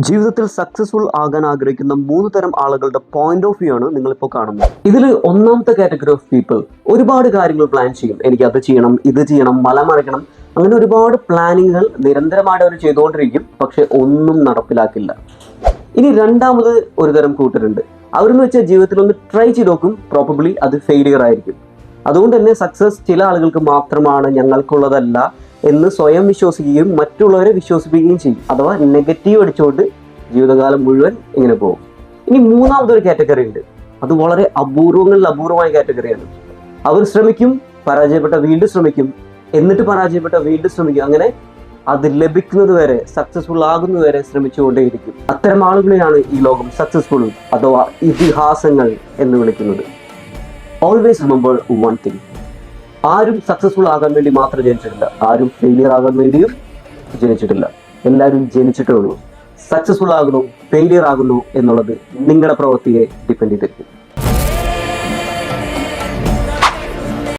ജീവിതത്തിൽ സക്സസ്ഫുൾ ആകാൻ ആഗ്രഹിക്കുന്ന 3 തരം ആളുകളുടെ പോയിന്റ് ഓഫ് വ്യൂ ആണ് നിങ്ങളിപ്പോൾ കാണുന്നത്. ഇതിൽ ഒന്നാമത്തെ കാറ്റഗറി ഓഫ് പീപ്പിൾ ഒരുപാട് കാര്യങ്ങൾ പ്ലാൻ ചെയ്യും. എനിക്ക് അത് ചെയ്യണം, ഇത് ചെയ്യണം, മല മറിക്കണം, അങ്ങനെ ഒരുപാട് പ്ലാനിങ്ങുകൾ നിരന്തരമായിട്ട് അവർ ചെയ്തുകൊണ്ടിരിക്കും. പക്ഷെ ഒന്നും നടപ്പിലാക്കില്ല. ഇനി രണ്ടാമത് ഒരു തരം കൂട്ടരുണ്ട്. അവരെന്ന് വെച്ചാൽ ജീവിതത്തിൽ ഒന്ന് ട്രൈ ചെയ്ത് നോക്കും, പ്രോബബ്ലി അത് ഫെയിലിയർ ആയിരിക്കും. അതുകൊണ്ട് തന്നെ സക്സസ് ചില ആളുകൾക്ക് മാത്രമാണ്, ഞങ്ങൾക്കുള്ളതല്ല എന്ന് സ്വയം വിശ്വസിക്കുകയും മറ്റുള്ളവരെ വിശ്വസിപ്പിക്കുകയും ചെയ്യും. അഥവാ നെഗറ്റീവ് അടിച്ചുകൊണ്ട് ജീവിതകാലം മുഴുവൻ ഇങ്ങനെ പോകും. ഇനി മൂന്നാമതൊരു കാറ്റഗറി ഉണ്ട്. അത് വളരെ അപൂർവങ്ങളിൽ അപൂർവമായ കാറ്റഗറിയാണ്. അവർ ശ്രമിക്കും, പരാജയപ്പെട്ട വീണ്ടും ശ്രമിക്കും, എന്നിട്ട് പരാജയപ്പെട്ട വീണ്ടും ശ്രമിക്കും. അങ്ങനെ അത് ലഭിക്കുന്നത് വരെ, സക്സസ്ഫുൾ ആകുന്നത് വരെ ശ്രമിച്ചുകൊണ്ടേയിരിക്കും. അത്തരം ആളുകളെയാണ് ഈ ലോകം സക്സസ്ഫുൾ അഥവാ ഇതിഹാസങ്ങൾ എന്ന് വിളിക്കുന്നത്. ഓൾവേസ് റിമെമ്പർ വൺ തിങ്, ആരും സക്സസ്ഫുൾ ആകാൻ വേണ്ടി മാത്രം ജനിച്ചിട്ടില്ല, ആരും ഫെയിലിയർ ആകാൻ വേണ്ടിയും ജനിച്ചിട്ടില്ല. എല്ലാവരും ജനിച്ചിട്ടേ ഉള്ളൂ. സക്സസ്ഫുൾ ആകുന്നു, ഫെയിലിയർ ആകുന്നു എന്നുള്ളത് നിങ്ങളുടെ പ്രവൃത്തിയെ ഡിപ്പെൻഡ് ചെയ്തിരിക്കും.